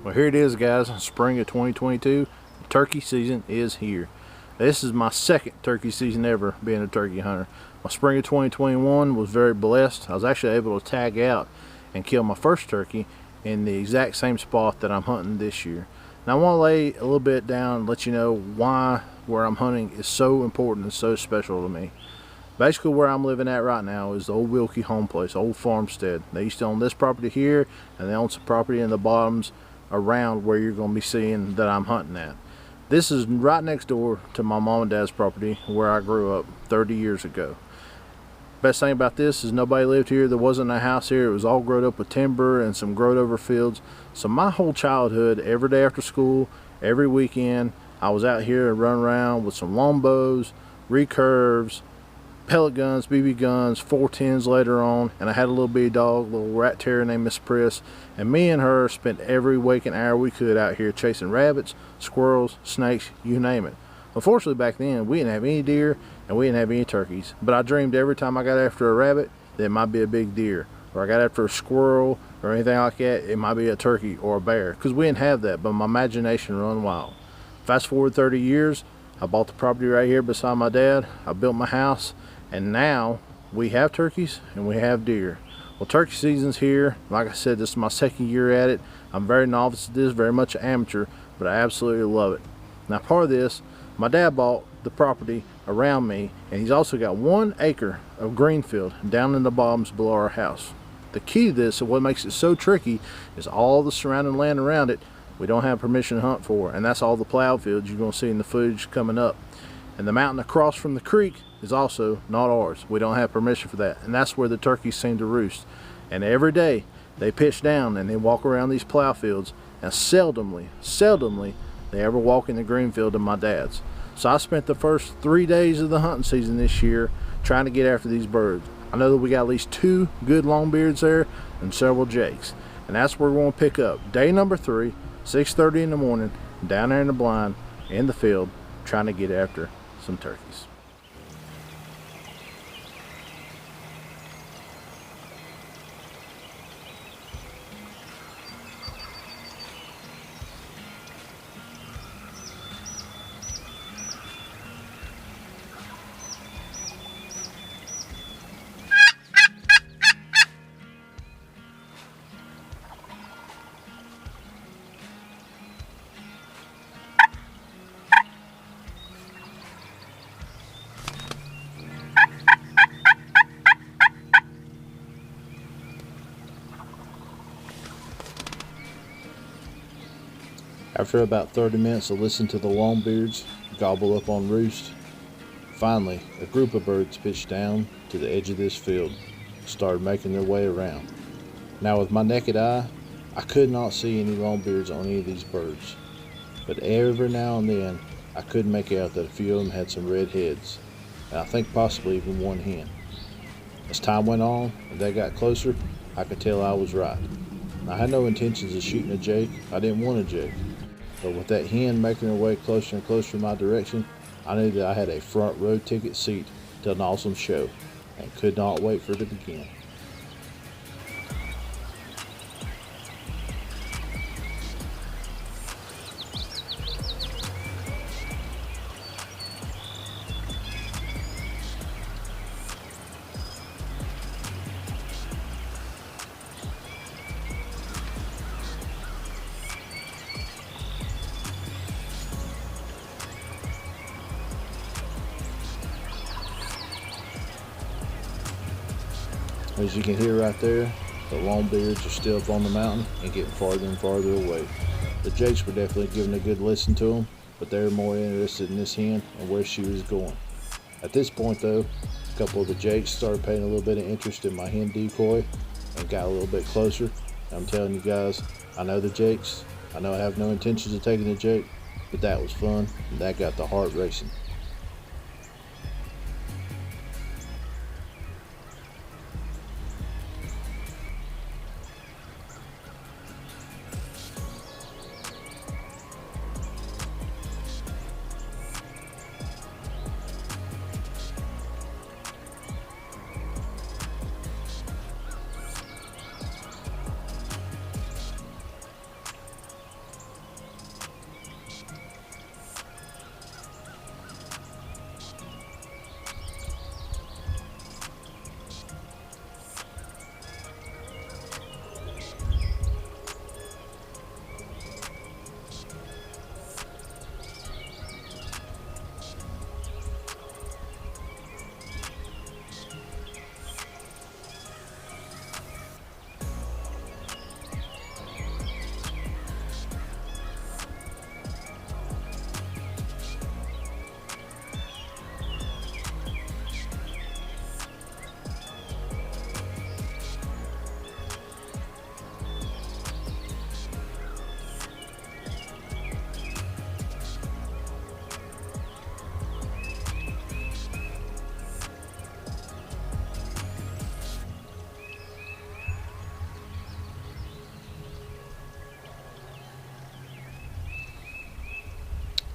Well, here it is, guys. Spring of 2022. Turkey season is here. This is my second turkey season ever being a turkey hunter. My spring of 2021 was very blessed. I was actually able to tag out and kill my first turkey in the exact same spot that I'm hunting this year. Now I want to lay a little bit down and let you know why where I'm hunting is so important and so special to me. Basically where I'm living at right now is the old Wilkie home place, old farmstead. They used to own this property here, and they own some property in the bottoms around where you're going to be seeing that I'm hunting at. This is right next door to my mom and dad's property where I grew up 30 years ago. Best thing about this is nobody lived here. There wasn't a house here. It was all growed up with timber and some growed over fields. So my whole childhood, every day after school, every weekend, I was out here and running around with some longbows, recurves, pellet guns, BB guns, 410s later on, and I had a little bitty dog, little rat terrier named Miss Priss, and me and her spent every waking hour we could out here chasing rabbits, squirrels, snakes, you name it. Unfortunately back then we didn't have any deer and we didn't have any turkeys, but I dreamed every time I got after a rabbit that it might be a big deer, or I got after a squirrel or anything like that, it might be a turkey or a bear, because we didn't have that, but my imagination run wild. Fast forward 30 years, I bought the property right here beside my dad, I built my house, and now we have turkeys and we have deer. Well, turkey season's here. Like I said, this is my second year at it. I'm very novice at this, very much an amateur, but I absolutely love it. Now part of this, my dad bought the property around me, and he's also got 1 acre of green field down in the bottoms below our house. The key to this, and what makes it so tricky, is all the surrounding land around it we don't have permission to hunt for, and that's all the plowed fields you're going to see in the footage coming up. And the mountain across from the creek is also not ours. We don't have permission for that, and that's where the turkeys seem to roost. And every day they pitch down and they walk around these plow fields, and seldomly they ever walk in the green field of my dad's. So I spent the first 3 days of the hunting season this year trying to get after these birds. I know that we got at least 2 good longbeards there and several jakes, and that's where we're going to pick up day number 3, 6:30 in the morning, down there in the blind in the field trying to get after some turkeys. After about 30 minutes of listening to the longbeards gobble up on roost, finally a group of birds pitched down to the edge of this field and started making their way around. Now with my naked eye, I could not see any longbeards on any of these birds, but every now and then I could make out that a few of them had some red heads, and I think possibly even 1 hen. As time went on and they got closer, I could tell I was right. I had no intentions of shooting a jake. I didn't want a jake. But with that hen making her way closer and closer in my direction, I knew that I had a front row ticket seat to an awesome show and could not wait for it to begin. As you can hear right there, the longbeards are still up on the mountain and getting farther and farther away. The jakes were definitely giving a good listen to them, but they were more interested in this hen and where she was going. At this point though, a couple of the jakes started paying a little bit of interest in my hen decoy and got a little bit closer. I'm telling you guys, I know the jakes. I know I have no intentions of taking the jake, but that was fun and that got the heart racing.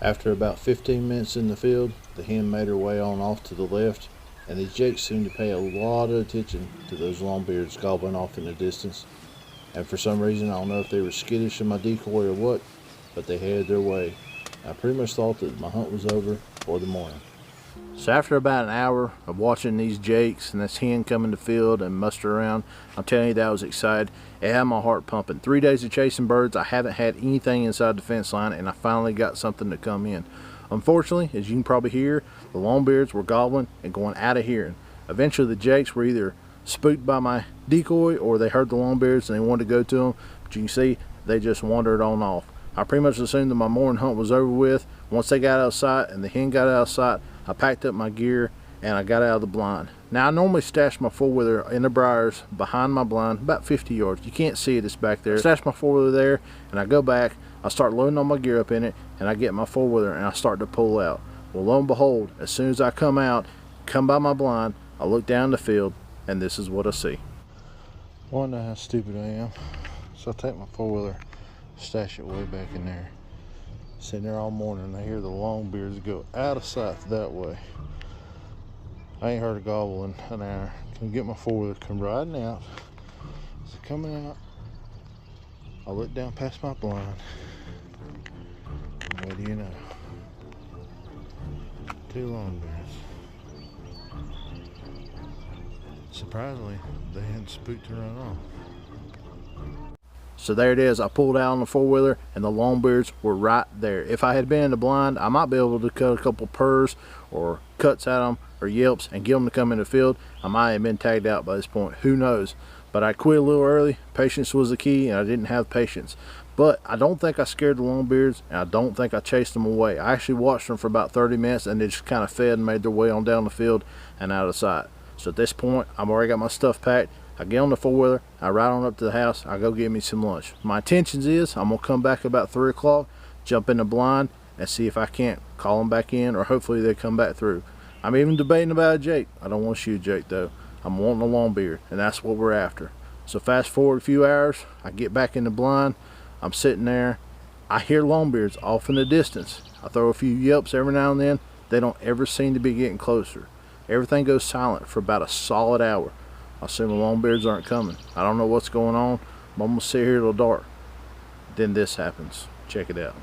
After about 15 minutes in the field, the hen made her way on off to the left, and these jakes seemed to pay a lot of attention to those longbeards gobbling off in the distance. And for some reason, I don't know if they were skittish of my decoy or what, but they headed their way. I pretty much thought that my hunt was over for the morning. So after about an hour of watching these jakes and this hen come in the field and muster around, I'm telling you that I was excited. It had my heart pumping. 3 days of chasing birds, I haven't had anything inside the fence line, and I finally got something to come in. Unfortunately, as you can probably hear, the longbeards were gobbling and going out of hearing. Eventually the jakes were either spooked by my decoy or they heard the longbeards and they wanted to go to them, but you can see they just wandered on off. I pretty much assumed that my morning hunt was over with. Once they got out of sight and the hen got out of sight, I packed up my gear and I got out of the blind. Now I normally stash my four-wheeler in the briars behind my blind about 50 yards. You can't see it, it's back there. I stash my four-wheeler there and I go back, I start loading all my gear up in it, and I get my four-wheeler and I start to pull out. Well, lo and behold, as soon as I come out, come by my blind, I look down the field and this is what I see. Wonder how stupid I am. So I take my four-wheeler, stash it way back in there. Sitting there all morning and I hear the longbeards go out of sight that way. I ain't heard a gobble in an hour. Can get my four-wheeler, come riding out. So coming out, I look down past my blind. And what do you know? 2 longbeards. Surprisingly, they hadn't spooked to run off. So there it is. I pulled out on the four-wheeler and the longbeards were right there. If I had been in the blind, I might be able to cut a couple purrs or cuts at them or yelps and get them to come in the field. I might have been tagged out by this point. Who knows? But I quit a little early. Patience was the key and I didn't have patience. But I don't think I scared the longbeards and I don't think I chased them away. I actually watched them for about 30 minutes and they just kind of fed and made their way on down the field and out of sight. So at this point, I've already got my stuff packed. I get on the four-wheeler, I ride on up to the house, I go get me some lunch. My intentions is I'm gonna come back about 3 o'clock, jump in the blind, and see if I can't call them back in, or hopefully they come back through. I'm even debating about a jake. I don't want to shoot a jake though. I'm wanting a longbeard, and that's what we're after. So fast forward a few hours, I get back in the blind, I'm sitting there, I hear longbeards off in the distance. I throw a few yelps every now and then. They don't ever seem to be getting closer. Everything goes silent for about a solid hour. I assume the longbeards aren't coming. I don't know what's going on, but I'm gonna sit here till dark. Then this happens. Check it out.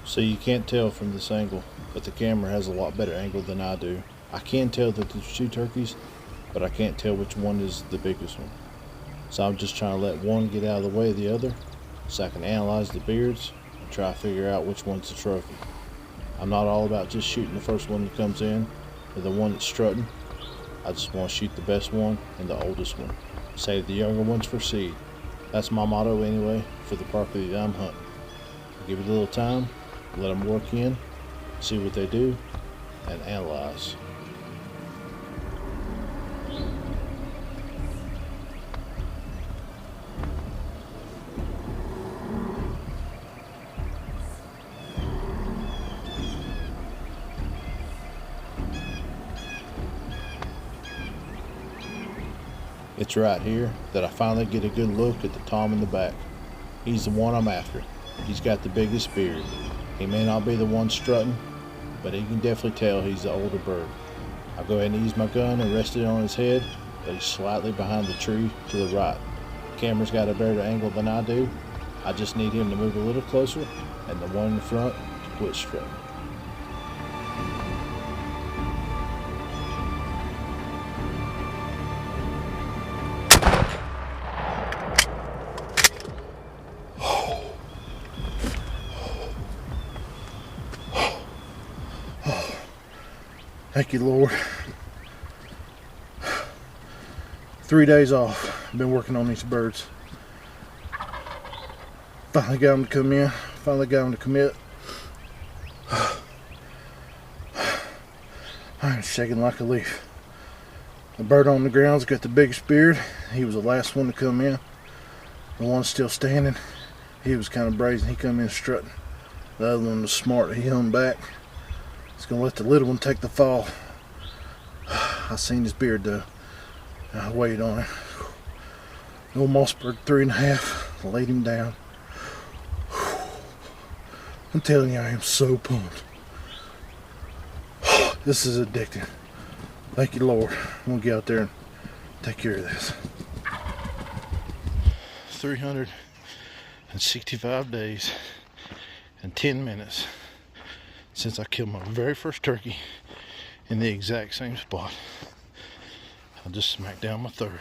So you can't tell from this angle, but the camera has a lot better angle than I do. I can tell that there's 2 turkeys, but I can't tell which one is the biggest one. So I'm just trying to let one get out of the way of the other so I can analyze the beards and try to figure out which one's the trophy. I'm not all about just shooting the first one that comes in or the one that's strutting. I just want to shoot the best one and the oldest one. Save the younger ones for seed. That's my motto anyway for the property that I'm hunting. Give it a little time, let them work in, see what they do, and analyze. It's right here that I finally get a good look at the tom in the back. He's the one I'm after. He's got the biggest beard. He may not be the one strutting, but he can definitely tell he's the older bird. I'll go ahead and use my gun and rest it on his head, but he's slightly behind the tree to the right. The camera's got a better angle than I do. I just need him to move a little closer and the one in front to quit strutting. Thank you, Lord. 3 days off. I've been working on these birds. Finally got them to come in. Finally got them to commit. I'm shaking like a leaf. The bird on the ground's got the biggest beard. He was the last one to come in. The one still standing, he was kind of brazen. He come in strutting. The other one was smart. He hung back. He's gonna let the little one take the fall. I seen his beard though. I waited on it. The old Mossberg 3.5 laid him down. I'm telling you, I am so pumped. This is addicting. Thank you, Lord. I'm gonna get out there and take care of this. 365 days and 10 minutes since I killed my very first turkey in the exact same spot. I just smacked down my third.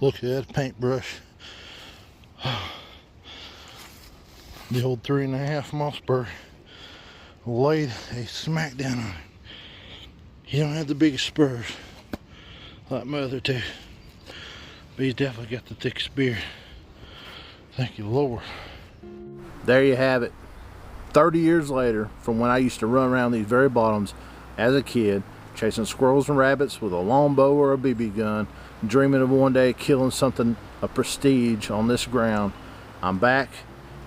Look at that paintbrush. The old 3.5 Mossberg laid a smack down on it. He don't have the biggest spurs like my other two, but he's definitely got the thickest beard. Thank you, Lord. There you have it. 30 years later, from when I used to run around these very bottoms as a kid, chasing squirrels and rabbits with a longbow or a BB gun, dreaming of one day killing something of prestige on this ground. I'm back,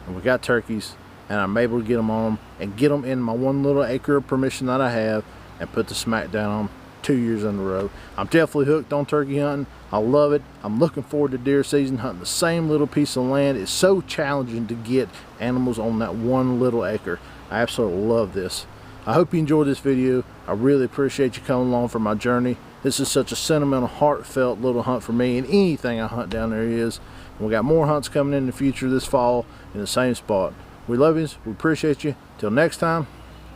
and we got turkeys, and I'm able to get them on them and get them in my 1 little acre of permission that I have and put the smack down on them 2 years in a row. I'm definitely hooked on turkey hunting. I love it. I'm looking forward to deer season. Hunting the same little piece of land is so challenging to get animals on that 1 little acre. I absolutely love this. I hope you enjoyed this video. I really appreciate you coming along for my journey. This is such a sentimental, heartfelt little hunt for me, and anything I hunt down there is. And we got more hunts coming in the future this fall in the same spot. We love you. We appreciate you. Till next time,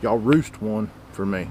y'all roost one for me.